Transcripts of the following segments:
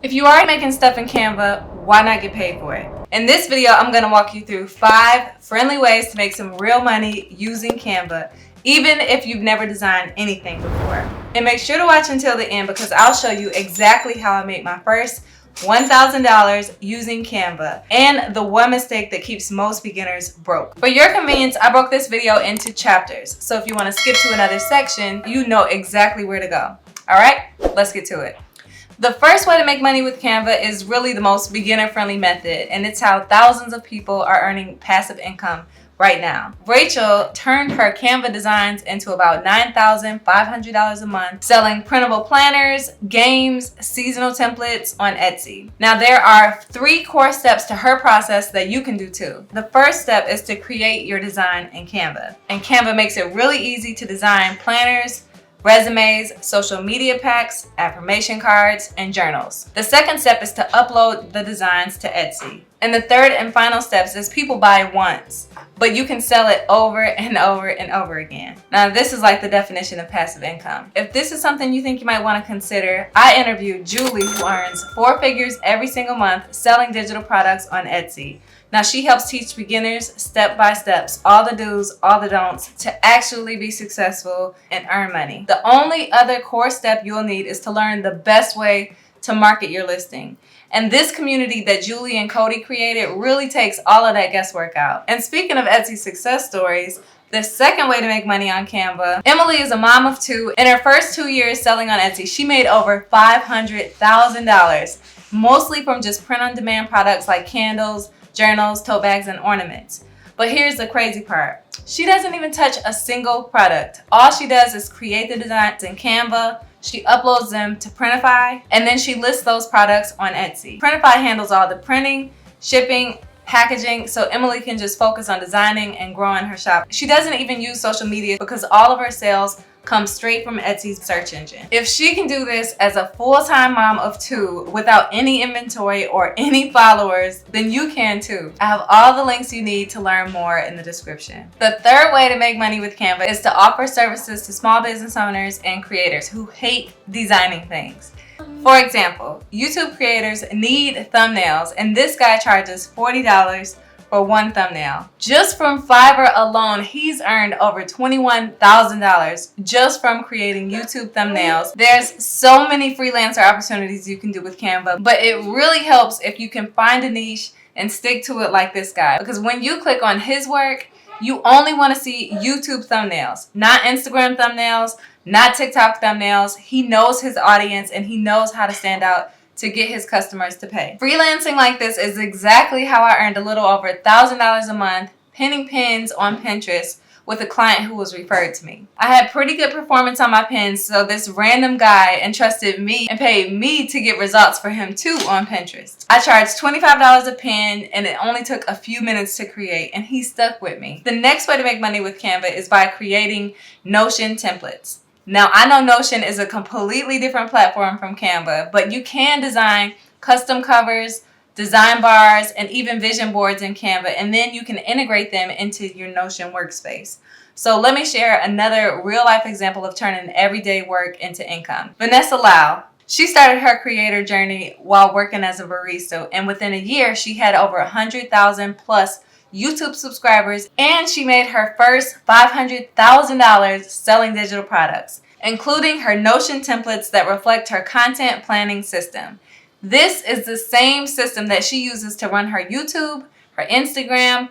If you are making stuff in Canva, why not get paid for it? In this video, I'm going to walk you through 5 friendly ways to make some real money using Canva, even if you've never designed anything before. And make sure to watch until the end because I'll show you exactly how I made my first $1,000 using Canva and the one mistake that keeps most beginners broke. For your convenience, I broke this video into chapters. So if you want to skip to another section, you know exactly where to go. All right, let's get to it. The first way to make money with Canva is really the most beginner-friendly method, and it's how thousands of people are earning passive income right now. Rachel turned her Canva designs into about $9,500 a month, selling printable planners, games, seasonal templates on Etsy. Now there are 3 core steps to her process that you can do too. The first step is to create your design in Canva. And Canva makes it really easy to design planners, resumes, social media packs, affirmation cards, and journals. The second step is to upload the designs to Etsy. And the third and final step is people buy once, but you can sell it over and over and over again. Now this is like the definition of passive income. If this is something you think you might want to consider, I interviewed Julie, who earns 4 figures every single month selling digital products on Etsy. Now she helps teach beginners step by steps, all the do's, all the don'ts to actually be successful and earn money. The only other core step you'll need is to learn the best way to market your listing. And this community that Julie and Cody created really takes all of that guesswork out. And speaking of Etsy success stories, the second way to make money on Canva, Emily is a mom of 2. In her first 2 years selling on Etsy, she made over $500,000, mostly from just print-on-demand products like candles, journals, tote bags, and ornaments. But here's the crazy part. She doesn't even touch a single product. All she does is create the designs in Canva, she uploads them to Printify, and then she lists those products on Etsy. Printify handles all the printing, shipping, packaging, so Emily can just focus on designing and growing her shop. She doesn't even use social media because all of her sales come straight from Etsy's search engine. If she can do this as a full-time mom of 2 without any inventory or any followers, then you can too. I have all the links you need to learn more in the description. The third way to make money with Canva is to offer services to small business owners and creators who hate designing things. For example, YouTube creators need thumbnails, and this guy charges $40 for 1 thumbnail. Just from Fiverr alone, he's earned over $21,000 just from creating YouTube thumbnails. There's so many freelancer opportunities you can do with Canva, but it really helps if you can find a niche and stick to it like this guy. Because when you click on his work, you only want to see YouTube thumbnails, not Instagram thumbnails, not TikTok thumbnails. He knows his audience and he knows how to stand out to get his customers to pay. Freelancing like this is exactly how I earned a little over $1,000 a month pinning pins on Pinterest with a client who was referred to me. I had pretty good performance on my pins, so this random guy entrusted me and paid me to get results for him too on Pinterest. I charged $25 a pin and it only took a few minutes to create, and he stuck with me. The next way to make money with Canva is by creating Notion templates. Now, I know Notion is a completely different platform from Canva, but you can design custom covers, design bars, and even vision boards in Canva, and then you can integrate them into your Notion workspace. So let me share another real-life example of turning everyday work into income. Vanessa Lau, she started her creator journey while working as a barista, and within a year, she had over 100,000 plus YouTube subscribers, and she made her first $500,000 selling digital products, including her Notion templates that reflect her content planning system. This is the same system that she uses to run her YouTube, her Instagram,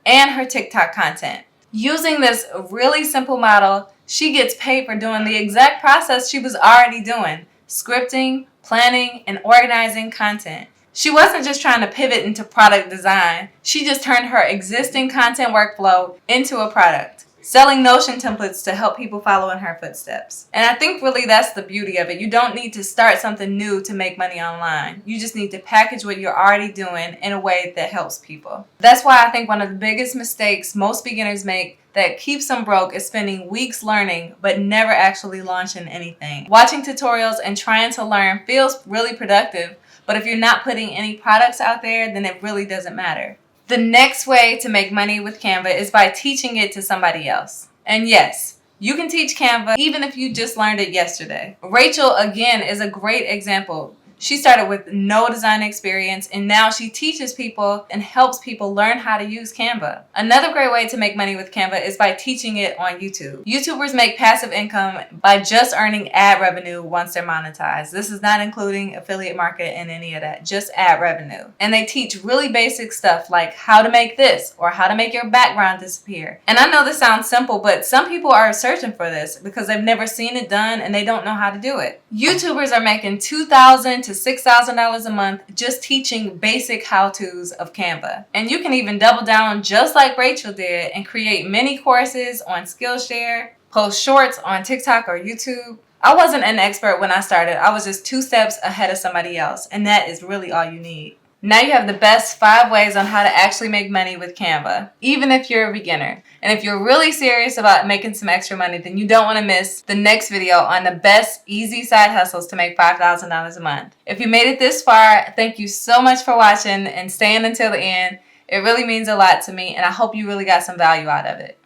and her TikTok content. Using this really simple model, she gets paid for doing the exact process she was already doing: scripting, planning, and organizing content. She wasn't just trying to pivot into product design. She just turned her existing content workflow into a product, selling Notion templates to help people follow in her footsteps. And I think really that's the beauty of it. You don't need to start something new to make money online. You just need to package what you're already doing in a way that helps people. That's why I think one of the biggest mistakes most beginners make that keeps them broke is spending weeks learning but never actually launching anything. Watching tutorials and trying to learn feels really productive, but if you're not putting any products out there, then it really doesn't matter. The next way to make money with Canva is by teaching it to somebody else. And yes, you can teach Canva even if you just learned it yesterday. Rachel, again, is a great example. She started with no design experience, and now she teaches people and helps people learn how to use Canva. Another great way to make money with Canva is by teaching it on YouTube. YouTubers make passive income by just earning ad revenue once they're monetized. This is not including affiliate marketing and any of that, just ad revenue. And they teach really basic stuff like how to make this or how to make your background disappear. And I know this sounds simple, but some people are searching for this because they've never seen it done and they don't know how to do it. YouTubers are making $2,000 to $6,000 a month just teaching basic how-tos of Canva. And you can even double down just like Rachel did and create mini courses on Skillshare, post shorts on TikTok or YouTube. I wasn't an expert when I started. I was just 2 steps ahead of somebody else, and that is really all you need. Now you have the best 5 ways on how to actually make money with Canva, even if you're a beginner. And if you're really serious about making some extra money, then you don't want to miss the next video on the best easy side hustles to make $5,000 a month. If you made it this far, thank you so much for watching and staying until the end. It really means a lot to me, and I hope you really got some value out of it.